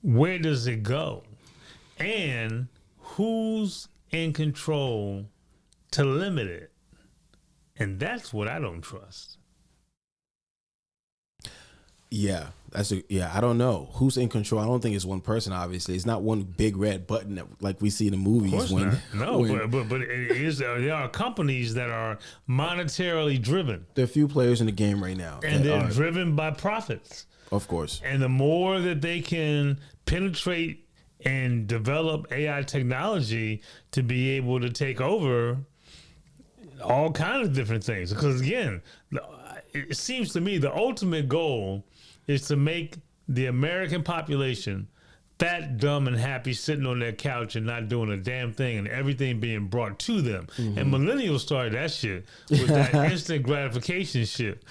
B: where does it go, and who's in control to limit it? And that's what I don't trust. Yeah,
A: I don't know who's in control. I don't think it's one person. Obviously, it's not one big red button like we see in the movies.
B: Of course not. But it is. There are companies that are monetarily driven.
A: There are a few players in the game right now,
B: and they're driven by profits.
A: Of course.
B: And the more that they can penetrate and develop AI technology to be able to take over all kinds of different things. Because again, it seems to me the ultimate goal is to make the American population fat, dumb, and happy, sitting on their couch and not doing a damn thing, and everything being brought to them. And millennials started that shit with that instant gratification shit,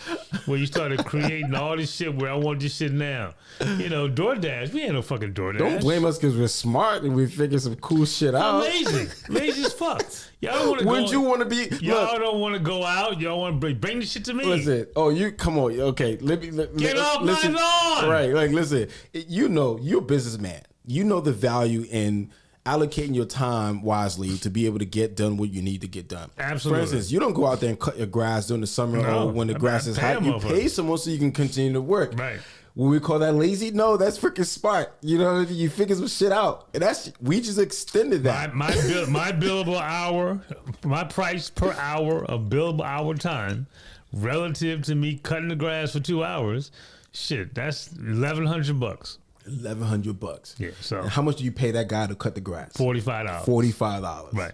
B: where you started creating all this shit where I want this shit now. You know, DoorDash, we ain't no fucking DoorDash.
A: Don't blame us because we're smart and we figure some cool shit out.
B: Lazy as fuck. Y'all don't want to.
A: Wouldn't you want to be?
B: Y'all don't want to go out. Y'all want to bring the shit to me.
A: Listen, you come on. Okay,
B: Get off my lawn.
A: Right, like listen. You know, you're a businessman. You know the value in allocating your time wisely to be able to get done what you need to get done.
B: Absolutely.
A: For instance, you don't go out there and cut your grass during the summer or when the grass is hot. You pay someone so you can continue to work.
B: Right.
A: When we call that lazy, no, that's freaking smart. You know, you figure some shit out, and we just extended that.
B: My billable hour, my price per hour of billable hour time, relative to me cutting the grass for 2 hours, shit, that's $1,100.
A: $1,100.
B: Yeah. So
A: and how much do you pay that guy to cut the grass?
B: $45.
A: $45.
B: Right.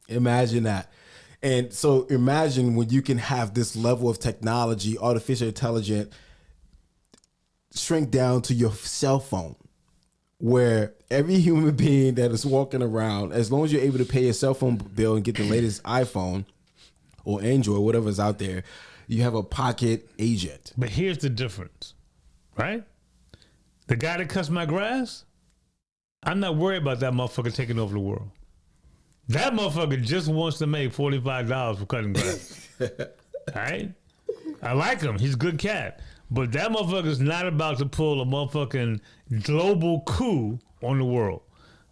A: Imagine that. And so imagine when you can have this level of technology, artificial intelligence, shrink down to your cell phone, where every human being that is walking around, as long as you're able to pay your cell phone bill and get the latest iPhone or Android, whatever's out there, you have a pocket agent.
B: But here's the difference, right? The guy that cuts my grass, I'm not worried about that motherfucker taking over the world. That motherfucker just wants to make $45 for cutting grass. All right? I like him. He's a good cat. But that motherfucker's not about to pull a motherfucking global coup on the world.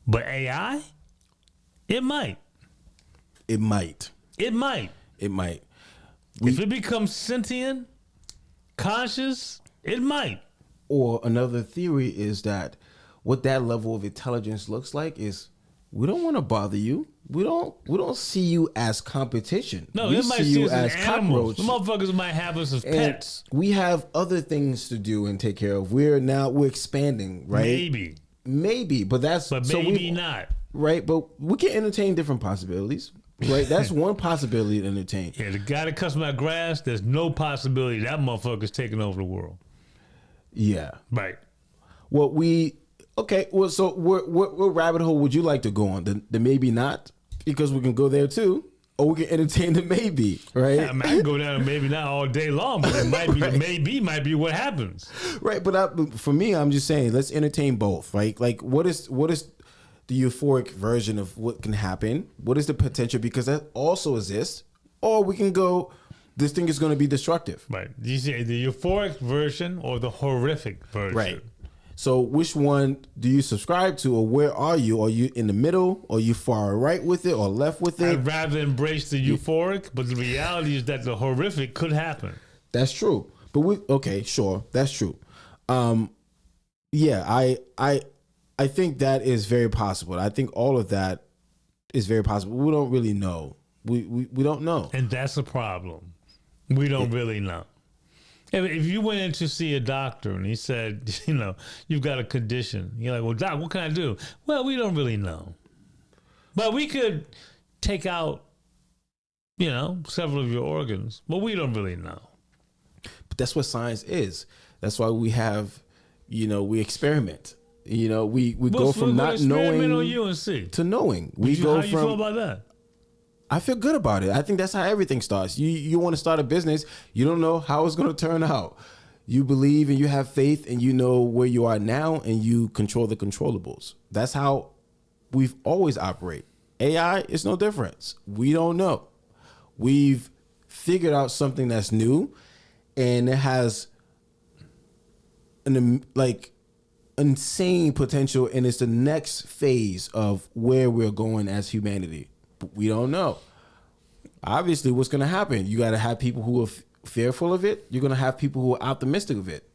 B: But AI, it might.
A: It might.
B: It might.
A: It might.
B: If it becomes sentient, conscious, it might.
A: Or another theory is that what that level of intelligence looks like is we don't want to bother you. We don't see you as competition.
B: No,
A: we
B: they might see us as animals.
A: cockroach.
B: The motherfuckers might have us as pets.
A: We have other things to do and take care of. We're expanding, right? Maybe, but maybe not. Right, but we can entertain different possibilities. Right, that's one possibility to entertain.
B: Yeah, the guy that cuts my grass, there's no possibility that motherfucker's taking over the world.
A: Yeah.
B: Right.
A: So what rabbit hole would you like to go on? The maybe not, because we can go there too, or we can entertain the maybe, right?
B: Yeah, I can go down to maybe not all day long, but it might be right. The might be what happens.
A: Right, but for me, I'm just saying let's entertain both, right? Like what is the euphoric version of what can happen? What is the potential? Because that also exists, or we can go, this thing is going to be destructive.
B: Right. You say the euphoric version or the horrific version.
A: Right. So which one do you subscribe to, or where are you? Are you in the middle? Are you far right with it or left with it?
B: I'd rather embrace the euphoric, but the reality is that the horrific could happen.
A: That's true. But that's true. I think that is very possible. I think all of that is very possible. We don't really know. We don't know.
B: And that's a problem. We don't really know. If you went in to see a doctor and he said, you've got a condition, you're like, well, doc, what can I do? Well, we don't really know. But we could take out, several of your organs, but we don't really know.
A: But that's what science is. That's why we have, we experiment. We go from not knowing
B: on you and see.
A: to knowing.
B: How you feel about that?
A: I feel good about it. I think that's how everything starts. You want to start a business. You don't know how it's going to turn out. You believe and you have faith and you know where you are now and you control the controllables. That's how we've always operated. AI is no difference. We don't know. We've figured out something that's new and it has insane potential, and it's the next phase of where we're going as humanity. But we don't know. Obviously, what's going to happen? You got to have people who are fearful of it. You're going to have people who are optimistic of it.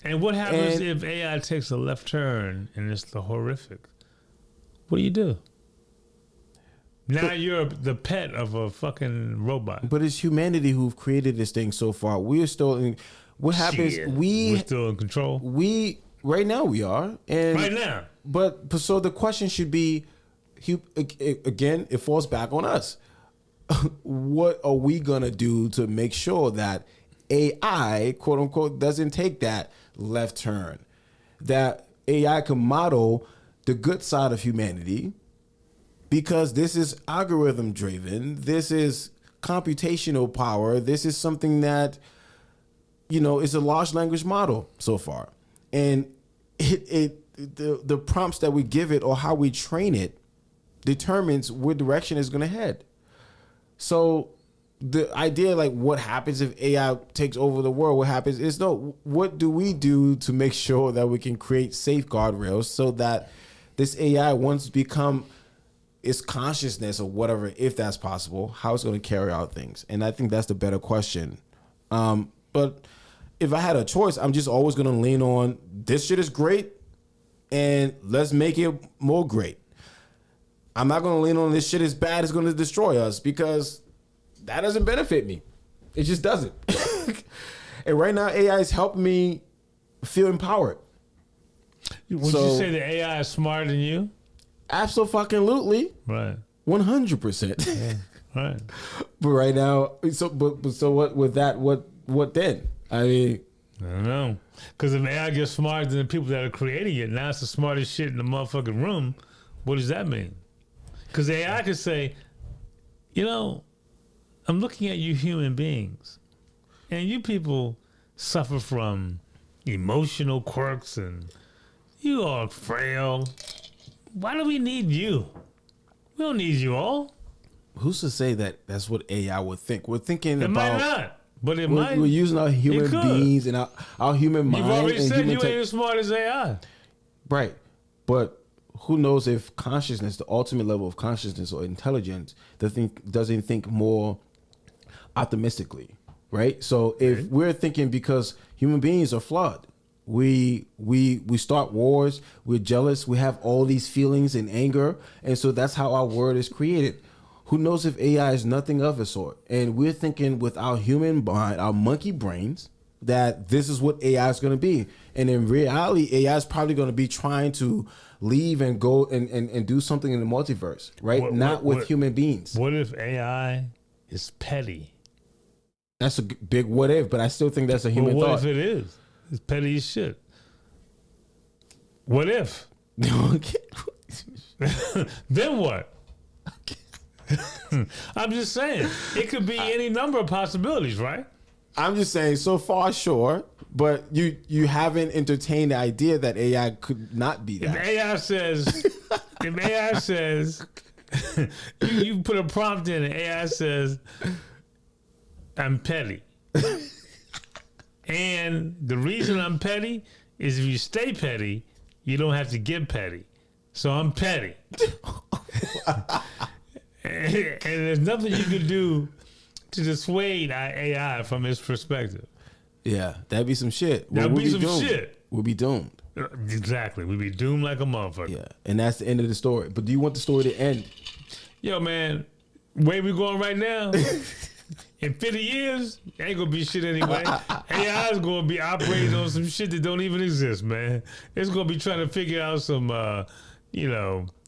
B: And what happens if AI takes a left turn and it's the horrific? What do you do? Now you're the pet of a fucking robot.
A: But it's humanity who've created this thing so far. We're still in. What happens?
B: We're still in control.
A: Right now we are. And
B: Right now.
A: But so the question should be, again, it falls back on us. What are we gonna do to make sure that AI, quote unquote, doesn't take that left turn? That AI can model the good side of humanity, because this is algorithm driven. This is computational power. This is something that, is a large language model so far, and the prompts that we give it or how we train it determines what direction it's going to head. So the idea, like, what happens if AI takes over the world? What happens is, no, what do we do to make sure that we can create safeguard rails so that this AI, once become its consciousness or whatever, if that's possible, how it's going to carry out things? And I think that's the better question. But if I had a choice, I'm just always going to lean on, this shit is great, and let's make it more great. I'm not going to lean on, this shit is bad, it's going to destroy us, because that doesn't benefit me. It just doesn't. And right now, AI is helping me feel empowered.
B: Would you say the AI is smarter than you?
A: Absolutely.
B: Right.
A: 100%.
B: Yeah, right.
A: But right now, so what with that? What then? I mean,
B: I don't know. Because if AI gets smarter than the people that are creating it, now it's the smartest shit in the motherfucking room. What does that mean? Because AI could say, I'm looking at you human beings, and you people suffer from emotional quirks, and you are frail. Why do we need you? We don't need you all.
A: Who's to say that that's what AI would think? We're thinking
B: It
A: about.
B: might not, but it
A: we're,
B: might.
A: We're using our human beings and our human mind.
B: You've already
A: and
B: said
A: human
B: you ain't as smart as AI.
A: Right. But who knows if consciousness, the ultimate level of consciousness or intelligence, doesn't think more optimistically, right? So if we're thinking, because human beings are flawed, we start wars, we're jealous, we have all these feelings and anger, and so that's how our world is created. Who knows if AI is nothing of the sort, and we're thinking with our human mind, our monkey brains, that this is what AI is going to be, and in reality, AI is probably going to be trying to leave and go and do something in the multiverse, right? Not with human beings.
B: What if AI is petty?
A: That's a big what if, but I still think that's a human
B: what
A: thought.
B: What if it is? It's petty as shit. What if? Then what? I'm just saying. It could be any number of possibilities, right?
A: I'm just saying, so far, sure, but you haven't entertained the idea that AI could not be that.
B: If AI says, you put a prompt in and AI says, I'm petty. And the reason I'm petty is if you stay petty, you don't have to get petty. So I'm petty. And there's nothing you can do to dissuade our AI from its perspective.
A: Yeah, that'd be some shit.
B: That'd be some shit.
A: We'll be doomed.
B: Exactly. We'd be doomed like a motherfucker.
A: Yeah, and that's the end of the story. But do you want the story to end?
B: Yo, man, where we going right now? In 50 years, ain't gonna be shit anyway. AI is gonna be operating on some shit that don't even exist, man. It's gonna be trying to figure out some,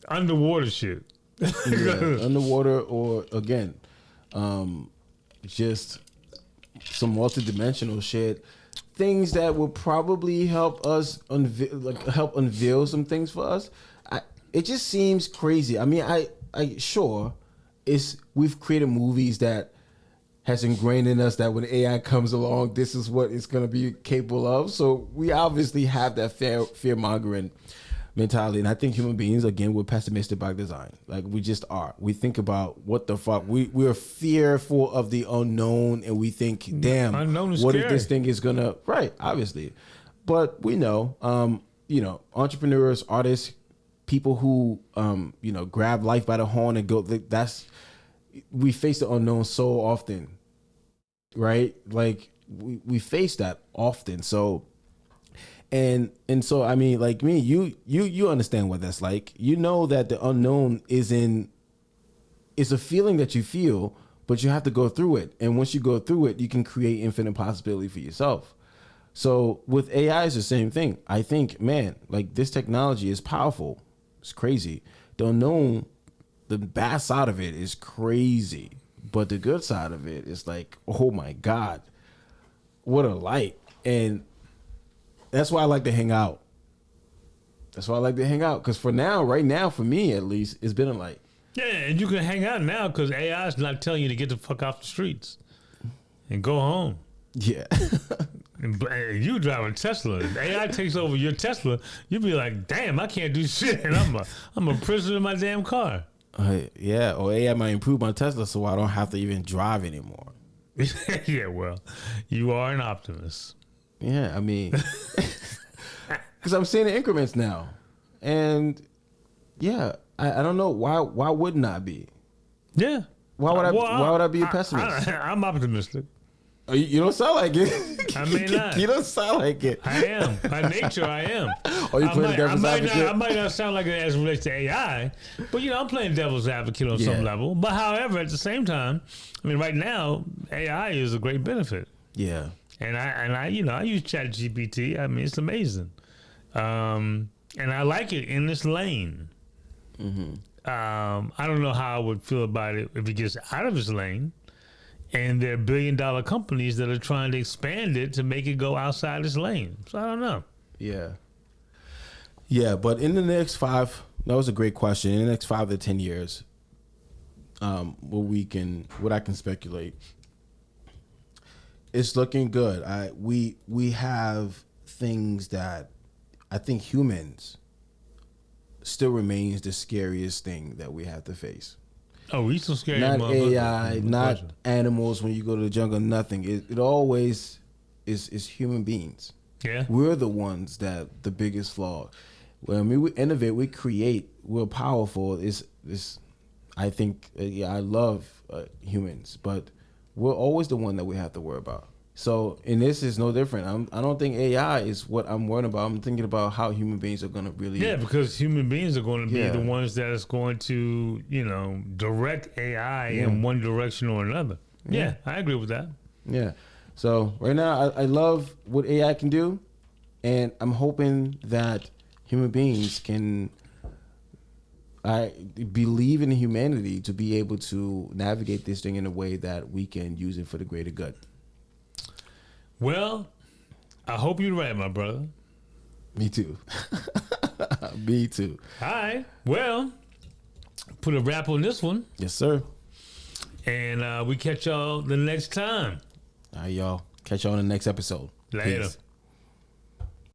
B: underwater shit.
A: Yeah, underwater, or again, just some multidimensional shit. Things that will probably help us unveil some things for us. It just seems crazy. I mean, sure, we've created movies that has ingrained in us that when AI comes along, this is what it's going to be capable of. So we obviously have that fear mongering mentality. And I think human beings, again, we're pessimistic by design. Like, we just are. We think about what the fuck. We're fearful of the unknown, and we think, damn, what if this thing is going to, right, obviously. But we know, entrepreneurs, artists, people who, grab life by the horn and go, we face the unknown so often. Right? Like, we face that often. So, and so, I mean, like me, you understand what that's like. You know that the unknown is a feeling that you feel, but you have to go through it. And once you go through it, you can create infinite possibility for yourself. So with AI, it's the same thing. I think, man, like this technology is powerful. It's crazy. The unknown, the bad side of it is crazy, but the good side of it is like, oh my God, what a light. And that's why I like to hang out. That's why I like to hang out. Because for now, right now, for me at least, it's been a light.
B: Yeah, and you can hang out now because AI is not telling you to get the fuck off the streets and go home.
A: Yeah.
B: And you driving Tesla. If AI takes over your Tesla, you'll be like, damn, I can't do shit. And I'm a prisoner in my damn car.
A: Yeah, or AI might improve my Tesla so I don't have to even drive anymore.
B: Yeah, well, you are an optimist.
A: Yeah, I mean, because I'm seeing the increments now. And yeah, I don't know why wouldn't I be?
B: Yeah.
A: Why would I be a pessimist?
B: I'm optimistic.
A: You don't sound like it.
B: I may not.
A: You don't sound like it.
B: I am. By nature, I am.
A: Oh, you playing devil's advocate?
B: I might not sound like it as it relates to AI, but I'm playing devil's advocate on some level. But however, at the same time, I mean, right now, AI is a great benefit.
A: Yeah.
B: And I use ChatGPT. I mean, it's amazing. And I like it in this lane. Mm-hmm. I don't know how I would feel about it if it gets out of its lane. And there are billion-dollar companies that are trying to expand it to make it go outside its lane. So I don't know.
A: Yeah. Yeah, but in the next that was a great question. In the next 5 to 10 years, what I can speculate, it's looking good. We have things that I think humans still remains the scariest thing that we have to face.
B: Oh, we so scared.
A: Not AI, not animals when you go to the jungle, nothing. It always is human beings.
B: Yeah.
A: We're the ones that the biggest flaw. Well, I mean, we innovate, we create, we're powerful. I think, I love humans, but we're always the one that we have to worry about. So, and this is no different. I don't think AI is what I'm worrying about. I'm thinking about how human beings are going to really.
B: Yeah, because human beings are going to be the ones that is going to, direct AI in one direction or another. Yeah, I agree with that.
A: Yeah. So right now, I love what AI can do, and I'm hoping that human beings can. I believe in humanity to be able to navigate this thing in a way that we can use it for the greater good.
B: Well, I hope you're right, my brother.
A: Me too. Me too.
B: All right. Well, put a wrap on this one.
A: Yes, sir.
B: And we catch y'all the next time.
A: All right, y'all. Catch y'all on the next episode.
B: Later.
A: Peace.